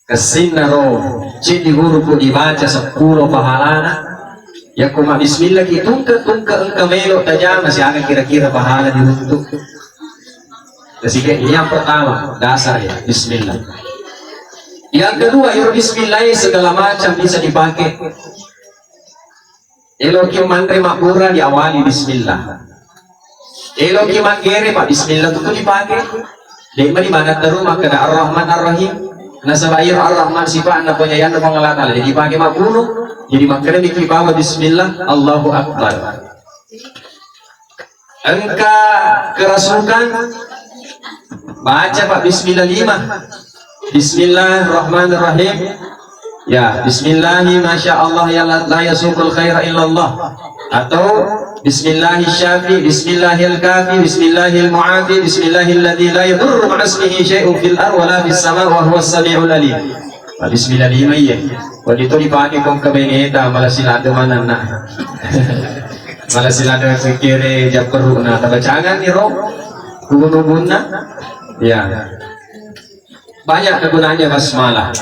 Kesinaro jadi huruf dibaca 10 pahalana ya kuma bismillah itu ke melo saja masih ada kira-kira pahala dibentuk. Jadi ini yang pertama dasar ya bismillah. Yang kedua ya bismillah segala macam bisa dipakai. Eloki mantre makmura diawali bismillah. Eloki makere pak bismillah itu dipakai. Di mana terus maka ar-Rahman ar-Rahim. Nasabayir ar-Rahman sifat anda penyayang dan pengelakal. Jadi pakai makmuru. Jadi makere dikibawa bismillah Allahu Akbar. Engka kerasukan baca pak bismillah 5. Bismillahirrahmanirrahim. Ya, bismillahi masyaallah ya la yasukul khaira illallah. Atau bismillahirrahmanirrahim, bismillahil-kafi, bismillahil-mu'afi, bismillahilladzi la yadurru ma'asmihi syai'un fil ardi wa la fis sama' wa huwas sami'ul alim. Bismillah ya. Waktu itu dipakai kong kebeneta malah silado mana nak. Malah silado sekire jakru na tabacangan ni ro. Guna ya. Banyak kegunaannya basmalah.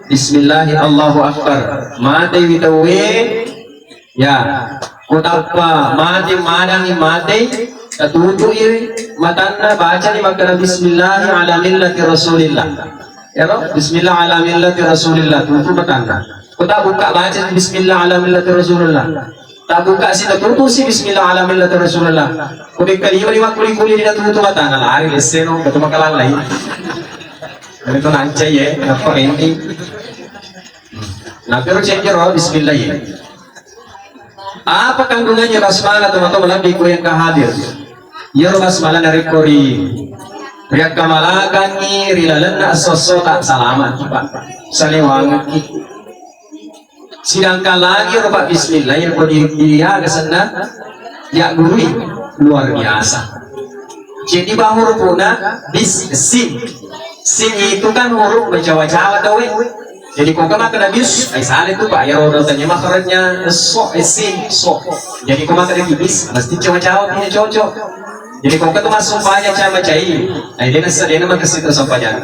Bismillahirrahmanirrahim Allahu Akbar. Mati witawe ya. Kutapa mati madangi mati tutu iri matanda baca ni makna bismillah ala millati rasulillah. Ya roh bismillah ala millati rasulillah tutu matanda. Kuta buka baca bismillah ala millati rasulillah. Tak buka si tutu si bismillah ala millati rasulillah. Kubi kali-kali kuli-kuli dia tutu matanda lari leseno ketemu kalang lain. Itu nancai ya, apa ini? Nah, pero cek roh bismillah ya. Apa kandungannya basmalah teman-teman lebih yang kehadir? Ya basmalah dari kori. Riak kamalakan ni rilalana sosok salamat kita. Salewang kita. Sedangkan lagi roh bismillah yang kodi dia kesana ya gurui luar biasa. Jadi bahur puna sin. Sin itu kan huruf berjawa-jawa tahu. Jadi kau kena kena bis, salah itu pak ya orang tanya makarnya so sin so. Jadi kau makan bis, mesti jawa-jawa punya cocok. Jadi kau kena masuk banyak cara cai. Nah dia nak makasih tu sampainya.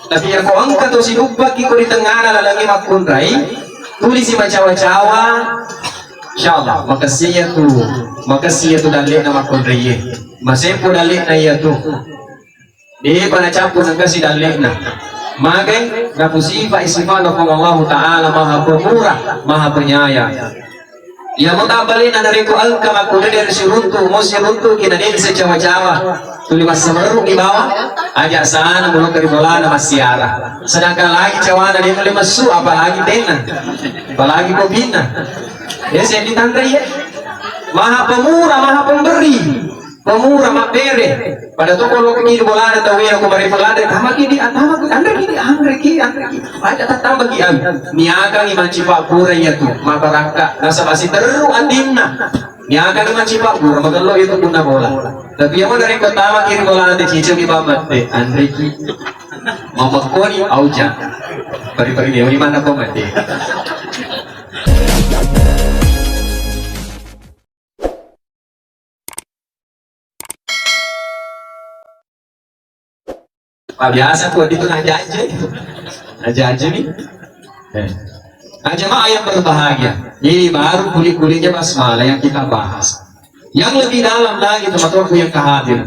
Tapi yang kau angkat tu si lupa kau di tengah lagi makun rai, tulis si jawa-jawa. Insyaallah makasih tu dalil nama makun rai. Masih pun dalil na iya tu. Dia pada campur dengan si dalil na. Maka nafusifa istifana Allah Ta'ala maha pemurah, maha penyayang. Ya mutabalin dari ku alka makulah dari siruntu, mau siruntu kita dia secawa-cawa. Tuli mas semeru di bawah, ajak sana mulut dari bola nama siara. Sedangkan lagi cawana dia tuli masu, apalagi tena, apalagi kopina. Ya saya ditandai ya. Maha pemurah, maha pemberi. Pemurah mapere pada tu kalau kini bola ada tahu yang kemarin bola ada kama kini angre kini ada tatang bagi niaga ni mancipa pura ya tu mabaraka nasa masih teru andinna niaga ni mancipa pura magalo itu guna bola tapi yang dari kota kini bola ada cicil di bawah andre ki mama koni auja pari dia di mana kau mati. Biasa tuh itu aja nih. Jemaah yang berbahagia. Ini baru kulit-kulitnya basmalah yang kita bahas. Yang lebih dalam lagi teman-temanku yang kehadir.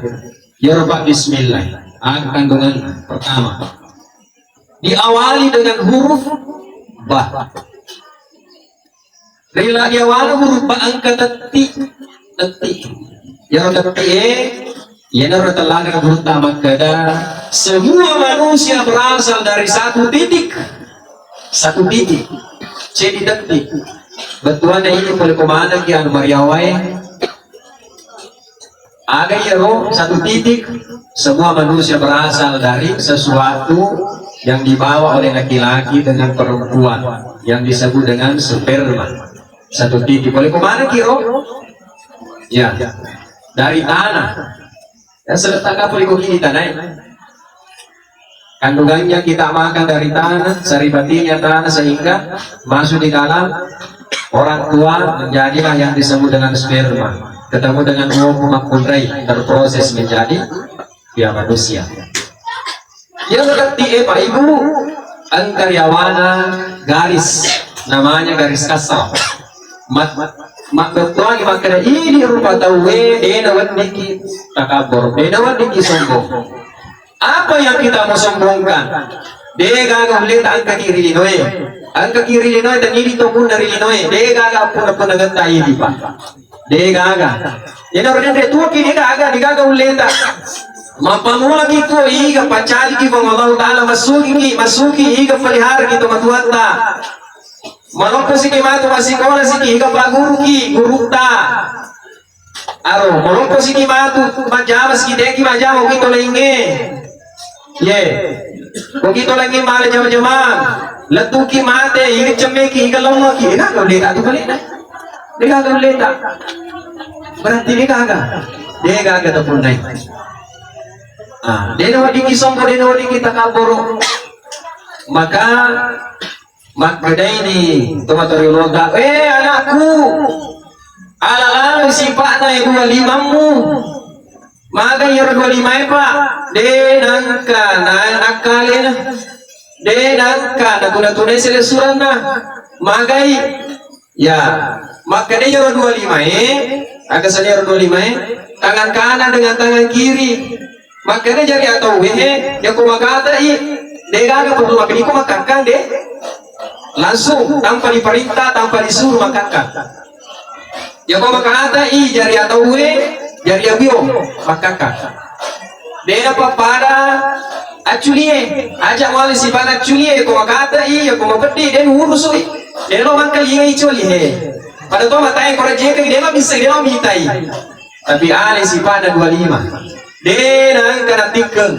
Ya Rabbah bismillah. Kandungan pertama. Diawali dengan huruf ba. Bila diawali huruf ba angka teti. Ya Rabbah ya nara telaga pertama kada semua manusia berasal dari satu titik jadi detik betuannya ini boleh kemana kian mariawai ada ya roh satu titik semua manusia berasal dari sesuatu yang dibawa oleh laki-laki dengan perempuan yang disebut dengan sperma satu titik boleh kemana kiro ya dari tanah. Dan seletakkan kulit ini tanah kandungannya kita makan dari tanah saripatinya tanah sehingga masuk di dalam orang tua menjadilah yang disebut dengan sperma ketemu dengan ovum makundrai terproses menjadi ya manusia Yang ngerti Pak Ibu, ang karyawana garis, namanya garis kasar. Mak bertuan makanya ini rupa tahu denawat dikit takabur, denawat dikit sombong. Apa yang kita mau sombongkan? Dia gagah lihat angka kiri linoe, angka kiri linoe dan ini pun dari linoe. Dia gagah pun genta ini Pak. Dia gagah. Ini orang dia tua kini gagah, dia gagah lihat. Mapamula gitu, iga pacari kita Allah Taala masuki iga pelihara kita matuata. Maloko si kimatu masikola si iga paguru ki gurukta. Aro, maloko si kimatu majamas ki deki majama kita lenge. Ye, kita lagi male jama-jama. Latuki mate iga cemeki iga lomo ki na kau leta tu balik na. Dia kau leta. Berarti dia kagak tu pun naik. Dia nawadi kisombo, dia nawadi kita kabur. Maka ini tomatori loga. Anakku, ala sifat na 25mu. Maka yang 25 Pak. Denangka na nakalena. Denangka na tunai selesuran na. Magai ya. Maka dia yang 25 agak saja 25 tangan kanan dengan tangan kiri. Makanya jari atau ya kumakata dia perlu makan iku makan deh langsung tanpa diperintah tanpa disuruh makan ya kumakata jari atau jari abio makan dia apa pada aculie aja wali si pada aculie kumakata ya kumakati dia urus dia lo makan ingai coli pada tu matai korajeka dia bisa dia mitai tapi ale si pada 25 denang kana tikeng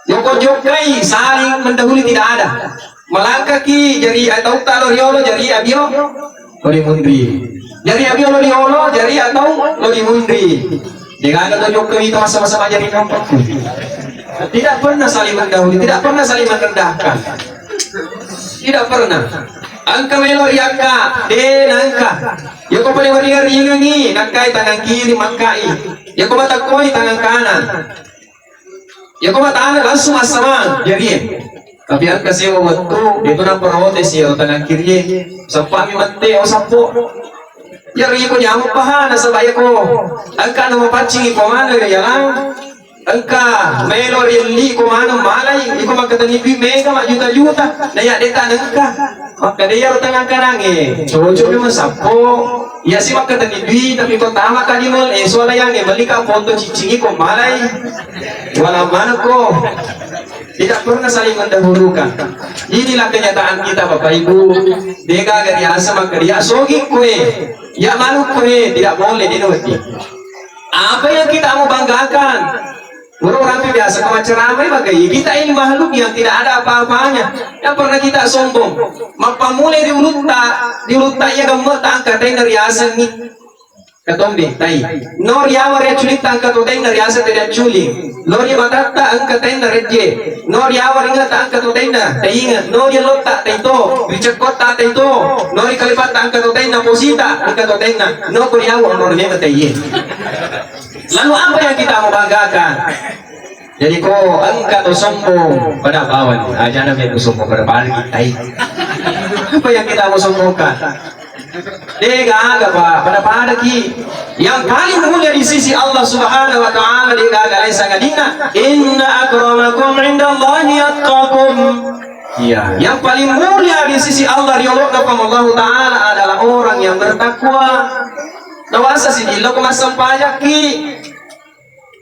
joko jokai saling mendahului tidak ada melangkah ki jari atau talo riolo jari abio lori mundri jari abio lori olo jari atau lori mundri dengan ada jokai itu sama-sama jari nampak tidak pernah saling mendahului tidak pernah saling merendahkan tidak pernah angka melori angka denangka yoko paling ringan nakai tangan kiri makai yoko mata koi tangan kanan yoko mata langsung asama jadi tapi angka siya waktu itu na protes siya tangan kiri sampai mati o sampo yari ko nyamuk paha nasa baya ko angka na mapancing ko mana yalang angka melori li ko mana malay iko magkatanibi mega juta-juta naya deta angka maka dia tangan kanan coba memang sapo ya sih maka tadi tapi kau tahu kan ini mal soalnya yang balik ke foto cicingi kau malai wala mana kau tidak pernah saling mendahulukan. Inilah kenyataan kita Bapak Ibu. Dia gak biasa maka dia sogi kue ya malu kue tidak boleh dinuti. Apa yang kita mau banggakan? Orang biasa kalau ceramah bagai kita ini makhluk yang tidak ada apa-apanya yang pernah kita sombong mapamulai diulutta ya gamot angkat dari asal ni katombe tai nor yawar ya culik angkat dari asal tidak culik nor ya matata angkat dari je nor yawar ingat angkat tai ingat nor ya lotta tai to ricekot tai to nor kalipat angkat dari posita angkat dari nor yawar nor ya tai. Lalu apa yang kita mau banggakan? Jadi kau angkat sombong pada kawan, aja nabi itu sombong pada balik kita. Apa yang kita mau sombongkan? Dia agak pada ki. Yang paling mulia di sisi Allah Subhanahu Wa Taala dia agak sangat dina. Inna akramakum indallahi atqakum. Ya, yang paling mulia di sisi Allah di Allah Taala adalah orang yang bertakwa. Nawasa sini lo kemasam pajak ki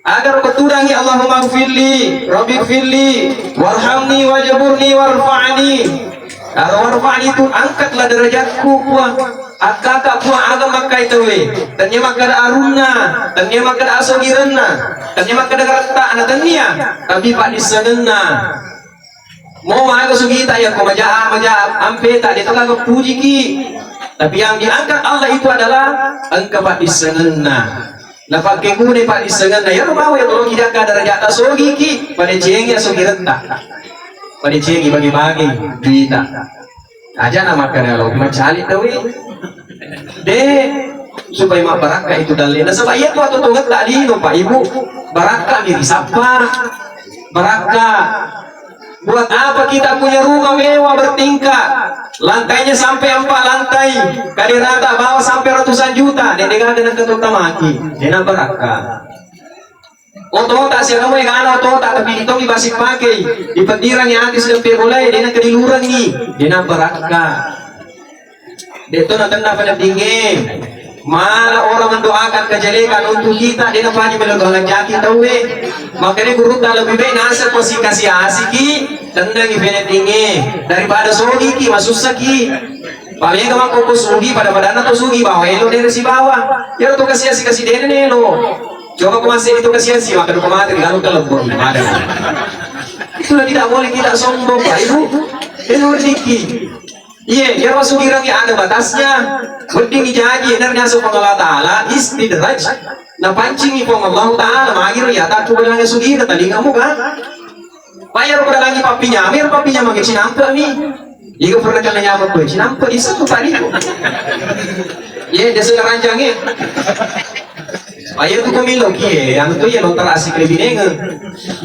agar keturangi Allahumma gfirli Rabbi gfirli warhamni wajaburni warfa'ni warfa'ni itu angkatlah derajatku kuah akaka kuah agama kai tawe tanya maka ada aruna tanya maka ada asogirana tanya maka ada kata anak tanya tapi pak disenena mau aga sugita ya ko maja ampe tak dia kagak puji ki. Tapi yang diangkat Allah itu adalah engkau pak disenena. Nah pakai gune pak disenena ya mau ya kalau kita ada derajat sogi ki pada cengi sogi rendah. Pada cengi bagi-bagi kita. Aja nama kalau mencari tahu supaya mak barakah itu dalil. Nah sebab itu atau tunggat tadi Pak Ibu barakah diri sapa barakah Buat apa kita punya rumah mewah bertingkat, lantainya sampai 4 lantai, kali rata bawah sampai ratusan juta, dan dengan ketuk tamaki, dengan beraka. Otot siya kamu yang ano otot tapi itong ibasik pakai, ipatirang yang atis ng pirulay, dengan kediluran ni, dengan beraka. Dito na tanda tinggi. Mana orang mendoakan kejelekan untuk kita, dia namanya melakukan jati tahu makanya guru tak lebih baik nasa posisi kasih asiki tendang ibene tinggi daripada sogi ki masusah ki paling gampang koko sugi pada badan atau sugi bawah elo dari si bawah ya tuh kasih dene nelo coba masih itu kasih maka du mati lalu kelebon ada itulah tidak boleh kita sombong Pak Ibu itu rezeki. Iya, ya Rasulullah ada batasnya. Penting dijaji, enernya subhanahu wa ta'ala istidraj. Nah pancing ipong Allah ta'ala, magir ya, tak coba lang sugir, tali kamu kan? Bayar pada lagi papinya, amir papinya magir sinampa nih. Ika pernah kena nyamuk gue, sinampa di satu tadi ko. Iya, dia sudah ranjangnya. Ayah tuh kumilo kie, yang tuh ya lontar asik lebih nengen.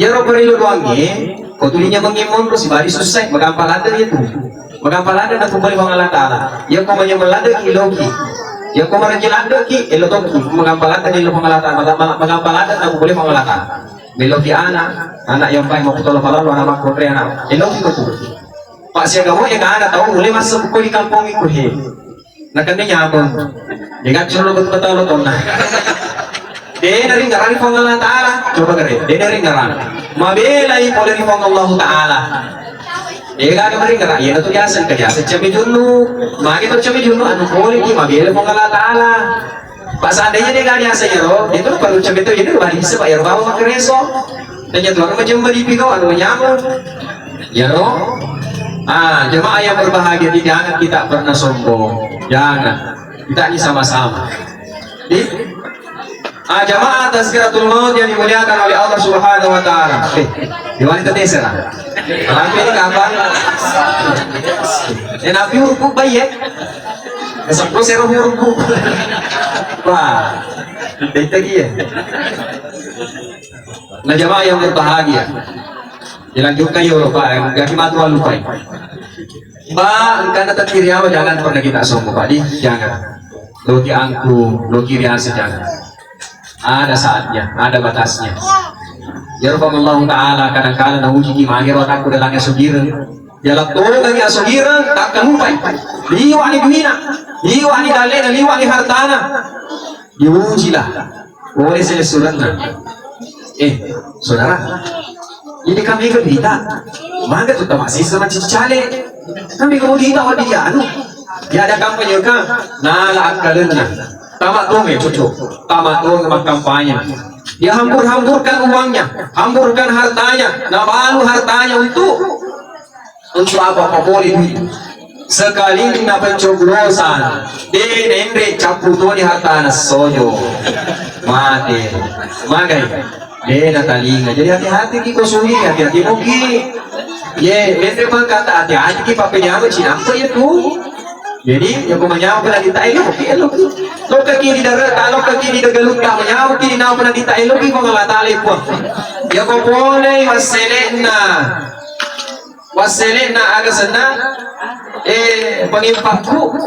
Ya roh perlu doangnya, kau tulinya mengimon terus bari susah, magampal ada itu. Magampalada na kembali mga latala. Yung kung may malada ki iloki. Yung kung maranjilada ki ilotoki. Magampalada nilo mga latala. Magampalada na kembali mga latala. Miloki anak yang baik maupun tolong palalo anak makrotre anak. Iloki ko po. Pak siya gamo yung anak tahu mulai masuk ko di kampung ko he. Nakanda nyamon. Jangan suruh betul-betul lo na. Dia dari ngarani mga latala. Coba kare. Dia dari ngarani. Mabelai po dari mga Allah Ta'ala. Ega ada mereka, ya itu biasa kerja secami dulu, magi itu cami dulu, anu boleh ki, magi ada pengalat Allah. Pak seandainya dia gak biasa ya roh, itu baru cami itu jadi bari bisa pak ya roh bawa makereso, dan ya tuan macam beri pikau anu nyamuk, ya roh. Jemaah yang berbahagia, jangan kita pernah sombong, jangan, kita ini sama-sama. Jamaah tazkiratul maut yang dimuliakan oleh Allah Subhanahu wa taala. Di wanita teser. Lampi ini kapan? Nabi huruf baik. Kesempatan saya huruf. Wah, itu dia. Nah jamaah yang berbahagia. Dilanjutkan ya Pak, gak matu lupa. Pak, karena terkiri apa jangan pernah kita sombong Pak, jangan. Loki angku, loki riasa jangan. Ada saatnya, ada batasnya. Ya Allah Ta'ala kadang-kadang nauji ki magir otakku dalangnya sugiran. Ya lakto kami asugiran tak kanupai. Liwa ni duina, liwa ni dalena, liwa ni hartana. Diujilah. Boleh saya suratnya. Saudara, ini kami ke berita. Mangga tuh masih sama cicale. Kami kemudian awal dia anu. Ya ada kampanye kan? Nala akadena. Tamat dong ya cucu, tamat dong sama kampanye. Dia hambur-hamburkan uangnya, hamburkan hartanya, nah baru hartanya untuk apa boleh duit. Sekali na pencoblosan, dia nendre caputo di hartana sojo, mati, magai, dia natalinga. Jadi hati-hati ki kosuli, hati-hati mogi. Ye, nendre kata hati-hati ki papenya apa cina apa ya tuh. Jadi yang menyawa pernah ditailo, lo kaki di darat, kalau kaki di dagaluk tak menyawa kini nawa pernah ditailo, kau ngalatali pun. Ya kau boleh waselena agak senang, pengimpakku.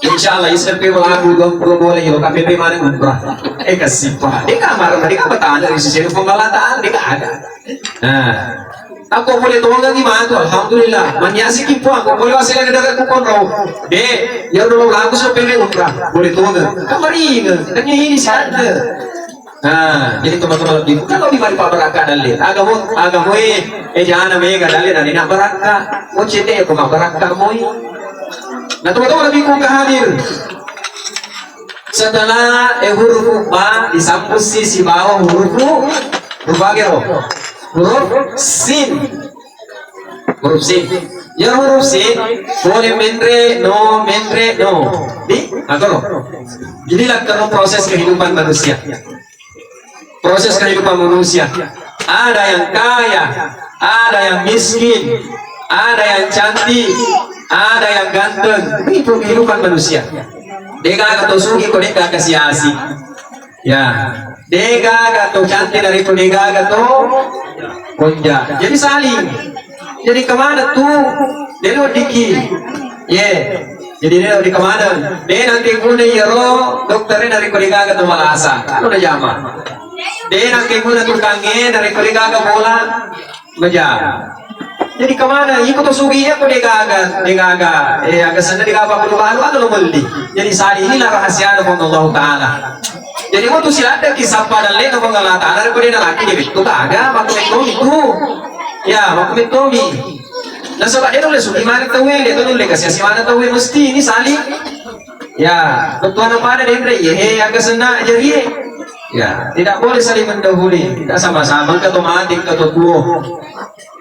Insyaallah SMP aku boleh yo KPP mana umrah. Kasih pak, dia kamar, dia bertahan dari sisi pengalataan, dia ada. Nah. Aku boleh tolong lagi mantu, alhamdulillah. Manyasi kipu aku boleh wasila ke darat kupon raw. Ya dulu lagu supaya umrah boleh tolong. Kamari kan ini sadar. Nah, jadi teman-teman lebih kalau di mari pabaraka dalil. Agamu jangan mega dalil dan nak baraka. Mau cete aku baraka moi. Nah, teman-teman lebih ku hadir. Setelah huruf ba disambung sisi bawah huruf berbagai roh. Huruf sin, ya huruf sin boleh mendre no, jadi lakukan proses kehidupan manusia, ada yang kaya, ada yang miskin, ada yang cantik, ada yang ganteng, itu kehidupan manusia. Dega atau sugi kau dega kasih asik, ya. Dega atau cantik dari dega atau konja, jadi saling Jadi kemana tuh? Dia lo diki. Jadi dia di kemana? Dia nanti guna yero dokternya dari Kurigaga ke Malasa. Kan udah jama. Dia nanti guna tukangnya dari Kurigaga bola beja. Jadi kemana? Ikut suginya ko Degaga. Agak sana di kapal perubahan lo beli. Jadi saat inilah rahasia Allah Taala. Jadi waktu silada kisah pada lain Allah Taala ko dia laki dia itu kagak makhluk itu. Ya, makhluk itu. Nah sobat dia nulis gimana tahu dia tuh nulis kasih mana tahu mesti ini saling ya betul apa ada dia agak senang jadi ya tidak boleh saling mendahului kita sama-sama ketemu adik ketemu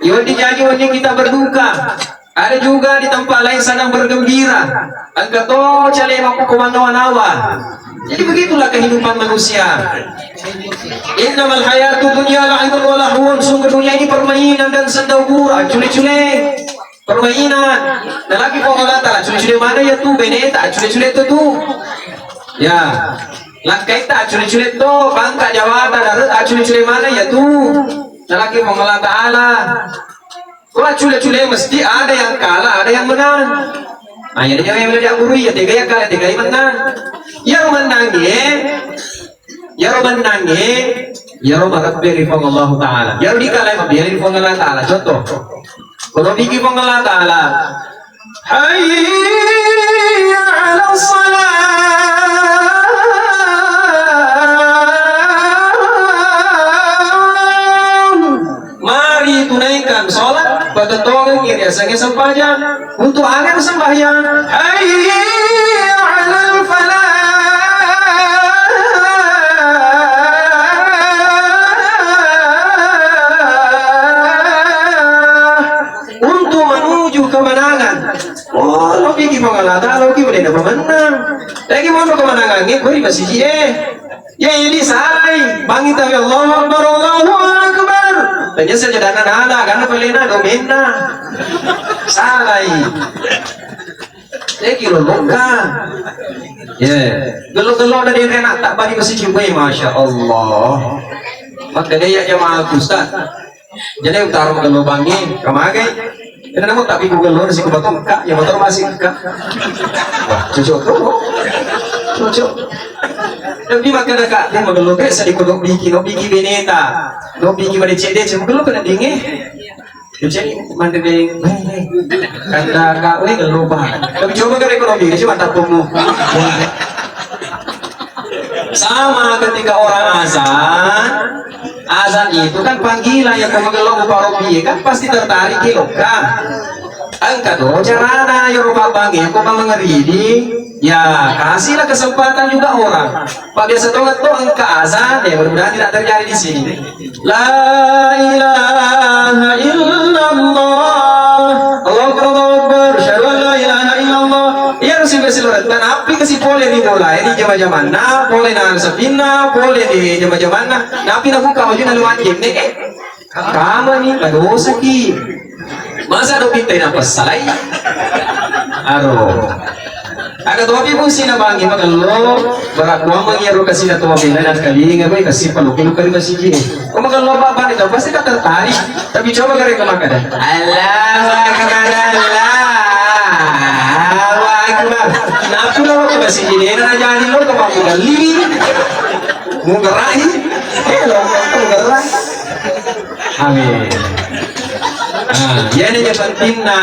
Iwan dijadi wajib kita berduka ada juga di tempat lain sedang bergembira angkat toh cale aku komando-nawa jadi begitulah kehidupan manusia. Innamal hayatu dunya la'ibun wa lahwun. Sungguh dunia ini permainan dan sendagura, cule-cule. Permainan. Dan lagi kau kata, cule-cule mana ya tuh? Beneta, cule-cule itu tuh. Ya. Langkai tak cule-cule itu, bangka jawatan, cule-cule mana ya tuh? Dan lagi kau kata Allah. Kalau cule-cule mesti ada yang kalah, ada yang menang. Nah, jadi jangan yang belajar guru ya, tiga yang kalah, tiga yang menang. Yang menang ya Rabbi Allah Ta'ala. Ya Rabbi kalau biarin Allah Ta'ala. Contoh, kalau bikin Allah Ta'ala, hayya 'ala salat. Mari tunaikan sholat pada tolong kiri asangnya sembahyang untuk agar sembahyang. Hayya 'alal falah. Untuk menuju kemenangan. Oh, lo pergi mengalahkan, lo pergi boleh menang. Lagi mau kemenangan ini, gue masih ya ini sarai. Bangit tapi Allahu Akbar, Allahu Akbar. Tanya saja dana nana, karena pelena domina. Sarai. Lagi lo longgar. Gelo-gelo dari renak tak balik masih cibai, masya Allah. Makanya ya jamaah Ustaz. Jadi utara gelo bangin, kemagai. Ini namun tapi Google lo nasi kebetul kak, yang motor masih kak. Wah, cocok tuh, cocok. Tapi makan kak, dia magalo guys, sa likod no biki beneta, no biki pada cede, magalo ka na dingi. Jadi mandeng, kanda kak, weh galo ba? Tapi coba ka ekonomi, kasi matapong mo. Sama ketika orang azan itu kan panggilan yang kumagalaw uparobi kan pasti tertarik kan angkat do carana yung rupabangi kung mangaridi ya kasihlah kesempatan juga orang pada setongat to ang kaazan mudah-mudahan tidak terjadi di sini la ilaha illallah Allahu akbar syahadu an la ilaha illallah ya Rasul bersilurat dan api kasih boleh dimulai di zaman-zaman na boleh na sabina boleh di zaman-zaman na api na buka wajib na luwajib nih kamu nih dosa ki masa do pintai na pasalay aro agak tuwabi pun sinabangi magalo barakuang mangyaro kasi na tuwabi na kalinga ba kasi palukilo ka rin masigi kung magalo ba nito pasti ka tertarik tapi coba ka rin kumakada Allahu Akbar Allahu Akbar napulo ko masigi na jadi lo kamagali mo garahi hello mo garahi amin. Yan yung penting na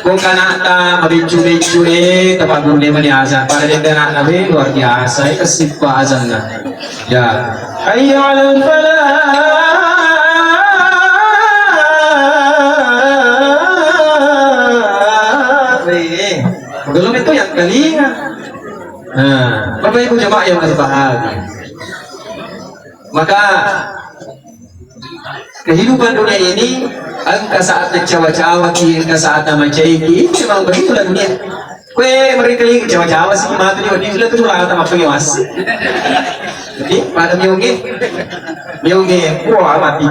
kung kanata mabicu-bicu kapag hindi maniasa para din na nabi luar biasa kasi pa azan na ya hayya 'alal falah belum itu yang telinga Bapak Ibu jemaah yang berbahagia maka kehidupan dunia ini angka saat cawa-cawa angka saat nama caiki memang begitulah dunia kue mereka lagi cawa-cawa sih mata dia di sudah tuh lah sama pengawas jadi pada mionge wah mati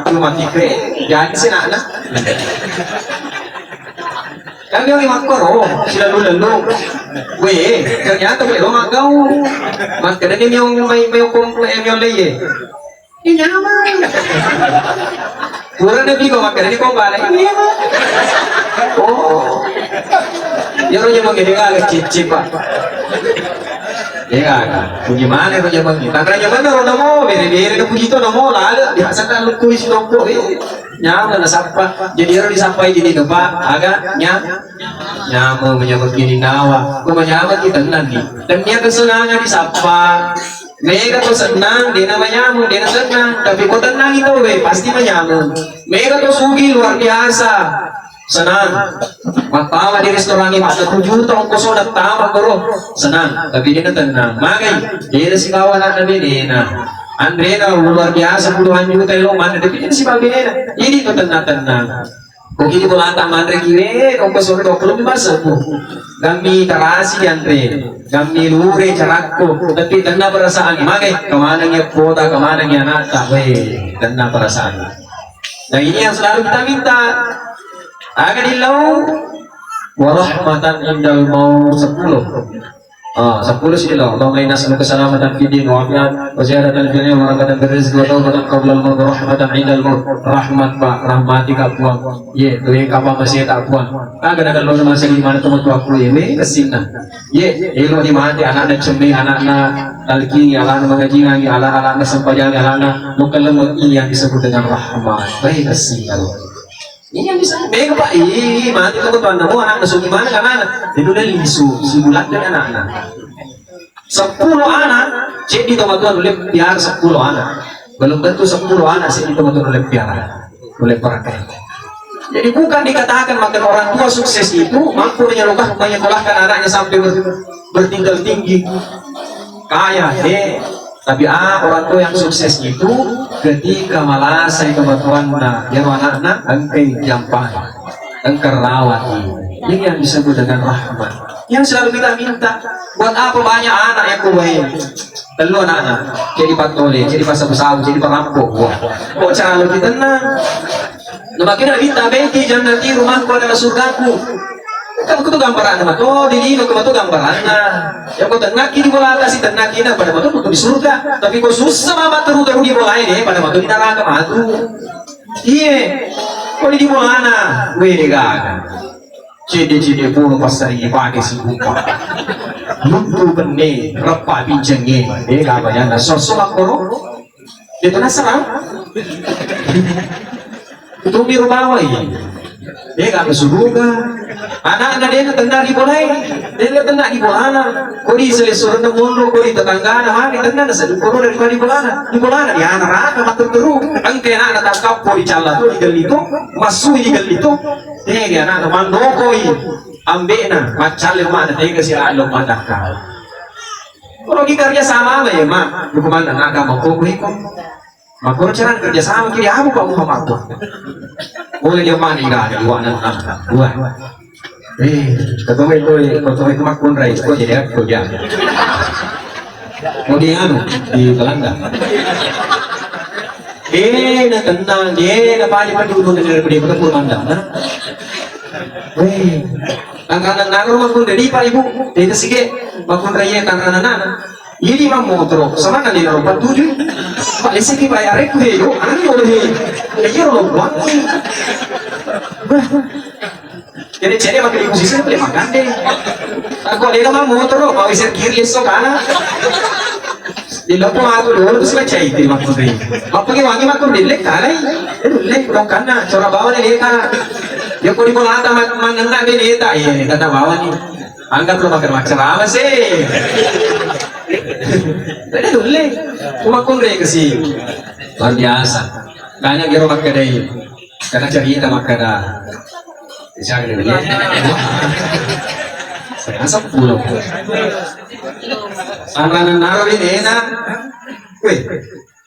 kue jadi sih nak kan dia lima koro sila lalu kue ternyata kue lo magau mas kada dia miong may kumple miong leye ini nyaman Kurang na bigo makanya ko ba na ini. Oh. Yaro nya mangini ka cicip pa. Ya kan, gimana itu zaman ini? Tangannya mana orang mau, beri-beri ke begitu mau lah, biasa kan lu kuis toko, nyama na sapa, jadi orang disampai di itu pak, agak nyama menyambut gini nawa, kau menyambut kita nanti, dan dia kesenangan disapa, mereka tuh senang, dia namanya dia senang, tapi kau tenang itu, pasti menyambut, mereka tuh sugi luar biasa. Senang, matawa di restoran ini masa 7 tahun kosong dan tamat bro, senang, tapi dia tenang. Makai, dia si kawan anak Benena, Andrena luar biasa puluhan juta lo mana, tapi dia si Benena, ini tuh tenang. Kok ini bola tak mandre kiri, kok kosong 20 masa bu, kami karasi Andre, kami lure carakku, tapi tenang perasaan. Makai, kemana nya kota, kemana nya nata, tenang perasaan. Nah ini yang selalu kita minta. Akan ilau warahmatan indal maut 10 sih ilau Allahumma inna as'aluka salamatan fid din wa afiat wa ziyadatan fil ilmi wa barakatan fil rizqi wa tawbatan qabla al maut rahmatan indal maut rahmat pak rahmatika puang ye tu yang kapal masih tak puang agar lo masih di mana teman tu aku ye kesina ye elo di mana anak-anak cemil anak-anak talqin anak mengaji lagi anak-anak sempajan anak mukallam ini yang disebut dengan rahmat baik kesina ini yang bisa mega pak mati tuh tuan kamu anak nasu gimana kan anak itu udah lisu si bulat dan anak-anak 10 anak jadi teman-teman boleh biar 10 anak belum tentu 10 anak sih teman-teman boleh biar boleh pakai jadi bukan dikatakan makan orang tua sukses itu mampu menyekolahkan anaknya sampai bertinggal tinggi kaya tapi orang tua yang sukses itu ketika malasai kebetulan yang anak-anak engkau jampai engkau rawat ini yang disebut dengan rahmat yang selalu kita minta buat apa banyak anak yang kubahin telu anak-anak jadi patole, jadi pasal-pasal, jadi perampok kok cara lebih tenang makin minta beti jangan nanti rumahku adalah surgaku kan aku tuh gambaran nama tuh di ini aku tuh gambaran ya kau tenang kini bola kasih tenang kini pada waktu itu di surga tapi kau susah mama terus di bola ini pada waktu di neraka matu iya kau di bola na gue degan cede pun pasar ini pakai si buka luntu bende repa pinjengnya apa ya sosok makro itu naserang itu di rumah ini dia gak surga anak-anak dia tenang di bola dia tenang di bola kau di selesai mundur kau di tetangga hari tenang kau dari di bola dia anak matur terus angke anak tangkap kau di cala tuh di gelito masuk di gelito dia anak mandokoi ambena macalin mana dia kasih alok mana kau kalau kita kerja sama lah ya mak hukuman anak kamu kau ikut makanya cara kerja sama kiri aku kok Muhammad tuh boleh dia mani gak ada dua anak dua ketemu itu makun rais kok jadi aku ya mau dia anu di Belanda na tenang na pali dulu dari dia bertemu mandang angkatan makun dari pak ibu itu sih makun raya tangan ini mah motor sama nanti nomor 47 pak isi kita bayar itu yo ani oleh ayo lo buat jadi makin posisi boleh makan deh aku ada mah motor mau isi kiri esok kanan di lopo aku dulu terus baca itu maksudnya apa yang wangi makun dilek kalai dilek dong kana cara bawa nih kana dia kau di bola ada mengenang dia tak iya kata bawa nih anggap lo makan apa sih jadi dulu cuma kundre kasih luar biasa banyak gero makadai karena cerita makada bisa gitu ya saya asap pulau saranan naro ini enak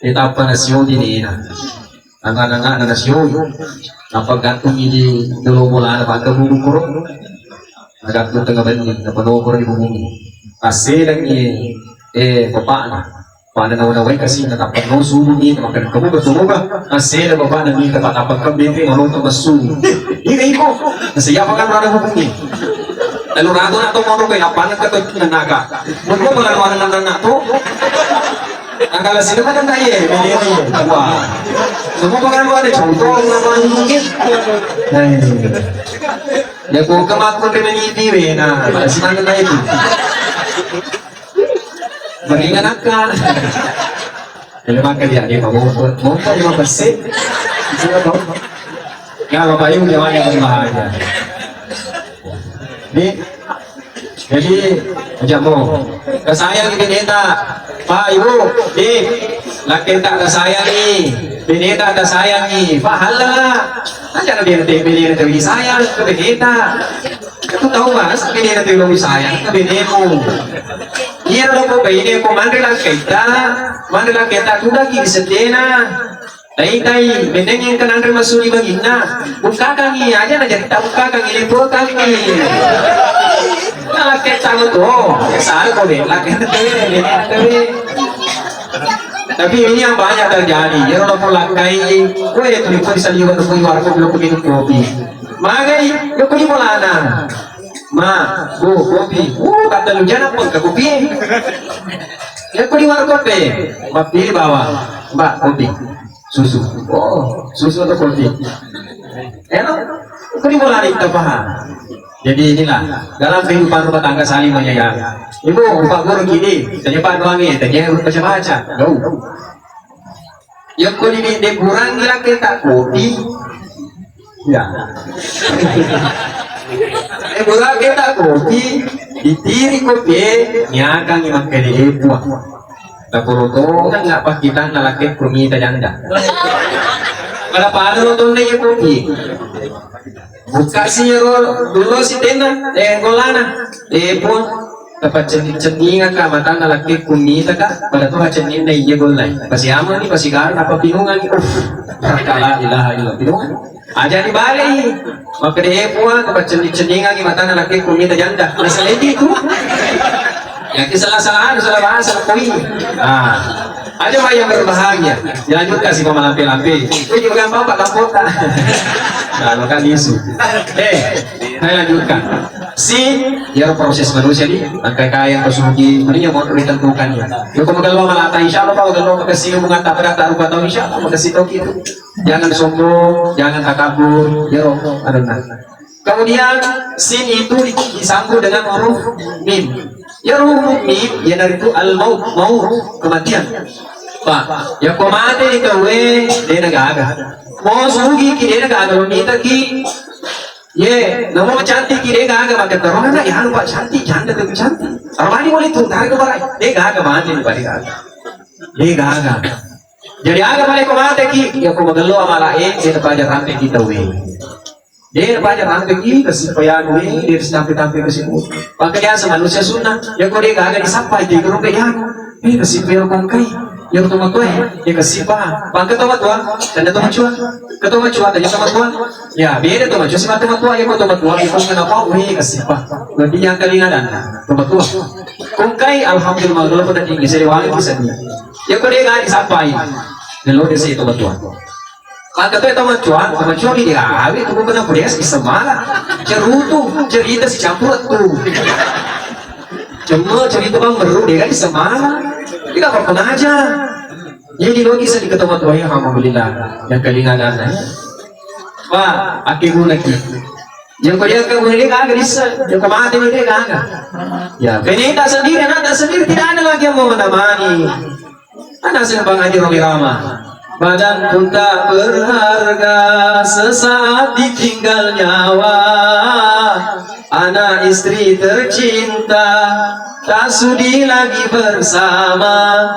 kita apa nasio ini enak anak-anak nasio apa gantung ini dulu bola ada bangga bulu kurung gantung tengah benih apa nongkrong di bumi hasil lagi bapak na pada nawaway kasi natapan no sumo ni makan kamu betul ba kasi na bapak na ni katapan ka binti ngalo to masumo ini ko nasaya pa kan rada hubungi alurado na to mo kay apan ka to nanaga mo mo malalawan na to Akala sino man ang tayo eh, wah. Semua pengaruh ada contoh nama mungkin. Ya kung kamakon rin ng idiwe na simangan na ito. Maringanak ka. Naman ka diyan, mau pa yung mapasit. Nga, mapayong yaman yung mahal. Jadi, aja mo. Kasayang ibinita. Pa, ibu, nakita kasayang ni. Binita kasayang ni. Pahala. Aja na binita sayang. Binita. Ito tahu mas, binita yung sayang. Binita mo. Iya lo ko binita ko. Mandalang kita. Tuda ki setena. Tay, bendeng ka nandre masuri magina. Buka kangi aja na jadi buka kangi po kangi. Lakit sama tuh, salah kok deh, lakit tapi ini yang banyak terjadi. Ya kalau pelakai, gue itu di polisi juga tuh keluar kok belum minum kopi. Magai, lu punya polana, bu kopi, kata lu jangan pun ke kopi. Ya kau di warkop deh, mbak pilih bawa, mbak kopi, susu, susu atau kopi. Enak, kau di polana itu paham. Jadi inilah dalam kehidupan rumah tangga saling menyayangi. Ibu, Pak Guru gini, tanya wangi, tanya baca-baca. Jauh. Yang kau ini kurang kira kita kopi. Ya. Kurang kita kopi, ditiri kopi, nyakang imang kali buah. Tapi itu kan nggak pas kita nalakit kumita janda. Pada pada itu nih kopi. Buka dulu si tenda, golana, pun dapat ceningan ka mata na laki kumita ka, pada tuh cenin na iya golay. Pasi aman ni pasi garan apa pinungan ni, kala ilaha ilah pinungan. Aja di balik, maka dia pun dapat ceningan ni mata na laki kumita janda. Masalah itu, yang salah bahasa kui. Ada yang berbahagia, dilanjutkan si pemalampi-lampi. Itu juga gampang Pak Kapota. Nah, maka isu. Saya lanjutkan. Ya proses manusia ini, angkai kaya kesugi, ini yang mau ditentukan ya. Kalau kalau malata, insya Allah kalau makasih mengata pada taruh tahu insya Allah makasih tahu gitu. Jangan sombong, jangan takabur, ya Romo, adanya. Kemudian sin itu disambung dengan huruf mim. Ya huruf mim, ya dari itu al-maut, kematian. Pak, ya komate itu dia nagaga. Mau sugi dia nagaga, minta ki. Ye, nama cantik dia nagaga, maka terus na ya lupa cantik, janda tu cantik. Armani boleh tu, tarik ke balai. Dia nagaga mati ni balik gaga. Dia nagaga. Jadi aga balik komate ki, ya ko magalo amalae, dia pajar sampai kita dia pajar sampai ki kesipayan dia sampai kesimu. Pakaian manusia sunnah, ya ko dia nagaga disampai di grup dia. Kesipayan kongkai. Yang ketemu tua ya kesipa, bang ketemu tua dan ketemu cua dan ketemu tua, ya beda ketemu cua sama ketemu tua ya ketemu tua itu kenapa? Wih kesipa, berarti yang kelinganan ketemu tua, kongkai alhamdulillah kalau pada tinggi saya wangi bisa nih, ya kau dia nggak disapai, dan lo dia sih ketemu tua, bang ketemu cua dia awi itu bukan apa dia semalah, cerita si campur tuh, cuma cerita bang baru dia kan semalah. Tidak apa-apa aja. Jadi logis di ketemu tuh ya alhamdulillah yang kelinganan. Wah, akhirnya lagi. Yang kau lihat kamu ini kagak bisa, yang kau mati ini kagak. Ya, penita sendiri, anak sendiri tidak ada lagi yang mau menemani. Anak sebang Haji Romi Rama. Badan pun tak berharga sesaat ditinggal nyawa. Anak istri tercinta tak sudi lagi bersama.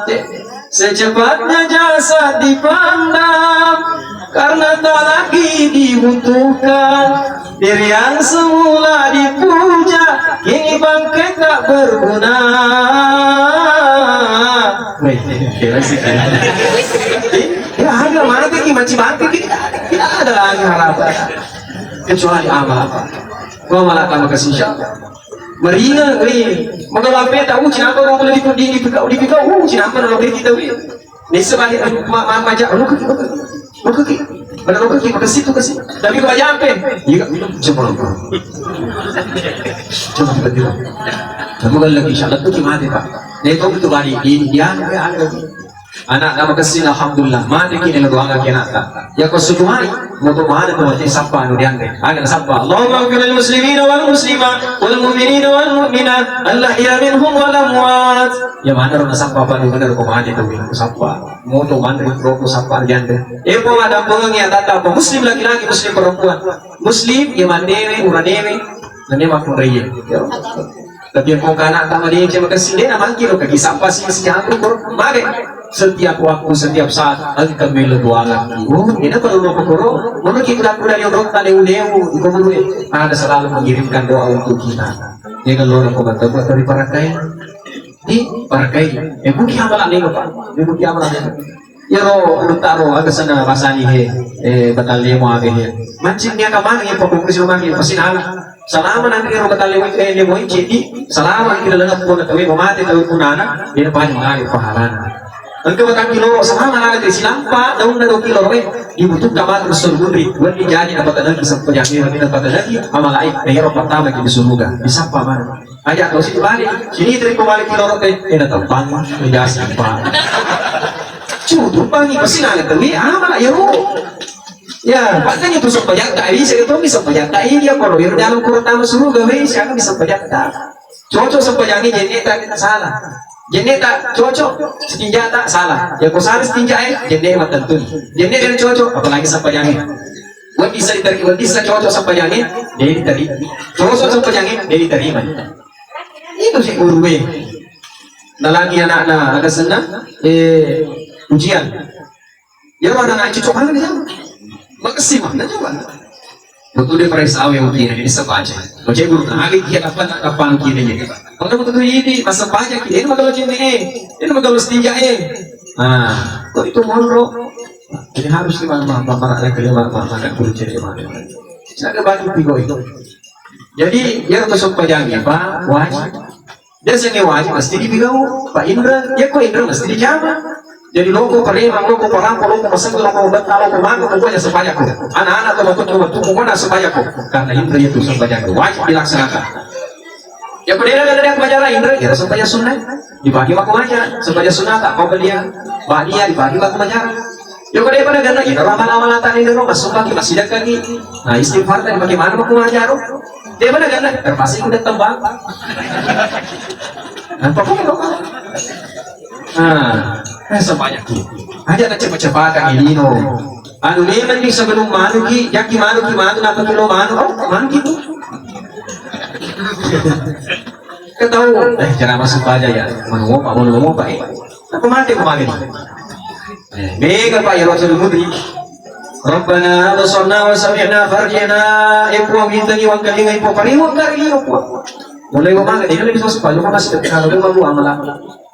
Secepatnya jasad dipandang karena tak lagi dibutuhkan. Diri yang semula dipuja kini bangkai tak berguna. Ya harga mati ki macam mati tidak ada lagi harapan kecuali amal. Gua malah tambah kasih siapa? Meringan, mengalami tahu kenapa orang boleh dipikau, kenapa orang boleh kita ni sebalik macam lu kaki, mana lu kaki ke situ, tapi kau jampe, iya coba tiba-tiba, kamu kalau lagi syarat tu gimana pak? Ni tahu itu bari dia ada lagi, anak nama kesin alhamdulillah mati kini lagu angga kenata ya kau suduhai moto mana tu mati sapa anu diante agak sapa Allahumma ighfir lil muslimina wal muslimat wal mu'minina wal mu'minat al-ahya minhum wal amwat ya mana rona sapa pa nu bener ko mati tu sapa moto mana ko sapa diante po ada pengen tata apa muslim laki-laki muslim perempuan muslim ya mandewe uranewe nane makunreye ya tapi yang kau kanak tak dia cuma kasih dia nama kira kaki sampai sih sejak aku mari setiap waktu setiap saat akan bela dua lagi ini perlu lo pokoro mana kita dari orang tadi udah ada selalu mengirimkan doa untuk kita dia kalau orang komentar buat dari para kai buki amalan ini pak buki amalan ini ya lo taruh agak sana pasani batal dia mau agak dia mancing dia kemana ya pokoknya sih rumah dia pasti nalar selama nanti kalau kata lewat lewat jadi selama kita dengar pun tapi mati tahu pun anak dia banyak lagi pahalanya. Engkau kata kilo selama lagi silampa daun dari kilo dibutuh kamar bersurguri buat dijadi dapat lagi sampai yang ini dapat lagi amal lain daerah pertama di surga bisa apa mana? Aja kalau situ balik sini terima balik kilo ini terbang menjadi apa? Cukup pangi pasti nanti tapi amal ya ya, makanya itu sampai tak bisa itu bisa sampai tak ini ya kalau biar dalam Quran tamu surga siapa bisa sampai tak cocok sampai yang ini jadi tak salah jadi tak cocok setinja tak salah ya kau salah setinja jadi matan tuh jadi dia cocok apalagi sampai yang ini buat bisa diterima bisa cocok sampai yang ini dia diterima cocok sampai yang ini dia diterima itu sih urwe nah lagi anak-anak agak senang ujian ya mana anak cocok mana dia makasih mana coba betul dia periksa awal kiri ini sebaca baca guru lagi dia kapan kirinya kalau betul ini masa banyak ini kalau cini ini kalau setinja nah kok itu monro ini harus gimana para kelima mana guru ciri mana saya bantu pigo itu jadi dia masuk pajangnya pak wajib dia sini wajib mesti dipigau Pak Indra ya kok Indra mesti dijawab jadi loko perima, loko perangko, loko masuk, loko betah, loko mangko, pokoknya sebanyak anak-anak atau betul-betul pokoknya sebanyak karena Indra itu sebanyak wajib dilaksanakan ya berdiri dari yang baca Indra ya sebanyak sunnah dibagi waktu aja sebanyak sunnah tak kau belia bahagia dibagi waktu aja ya berdiri pada ganda ya ramal-ramal tadi dulu masuk lagi masih dekat lagi nah istighfar tadi bagaimana waktu aja dia pada ganda terpasti udah tembak nah pokoknya sebanyak aja tak cepat-cepat kan ini no anu ni mending sebelum manu ki yaki manu napa kilo manu manu gitu ketahu cara masuk aja ya manu mau pak apa mati kemarin mega pak ya Rasul Mudri Rabbana wasalna wa sami'na farjina ipu mintani wa kalinga ipu pariwa kariyo mulai kemana dia lebih masuk kalau masih kalau dia mau amalan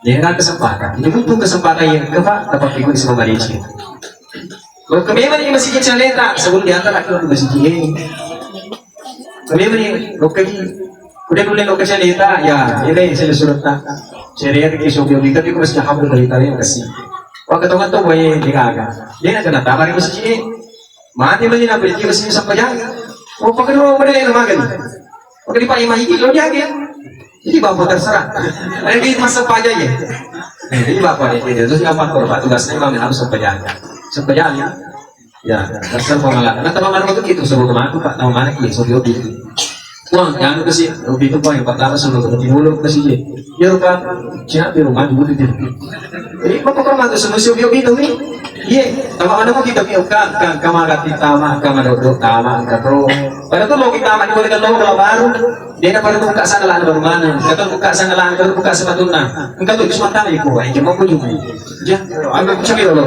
dengan kesempatan ini butuh kesempatan yang dapat ikut semua Malaysia kalau kememan ini masih kecil letak sebelum diantar aku masih kini kememan ini lo kaki udah boleh lo kecil letak ya ini saya surat tak ceria ke isu biologis tapi masih hamil dari tadi yang kasih waktu itu kan tuh banyak dia nak kena tabar masih kini mati masih nak beli masih sampai jangan oh pakai lo mana yang makan pakai di pagi magi lo dia jadi bapak terserah ini masuk aja ya jadi bapak ini terus apa korban tugasnya kami harus sepejalan ya dasar pengalaman nah teman-teman itu gitu sebelum aku pak tahu mana ya so dia uang jangan ke sih itu pak yang pertama sebelum ke mulut ke sini ya pak cina di rumah dulu di jadi bapak korban itu semua sih itu nih iya teman-teman mau kita kan kamar tama kamar duduk tama katro pada tuh mau kita mandi boleh kalau kalau baru dia pada tuh buka sana lah baru mana kata buka sana lah kalau buka sepatuna engkau tuh cuma tahu itu aja mau kunjung ya agak cekir loh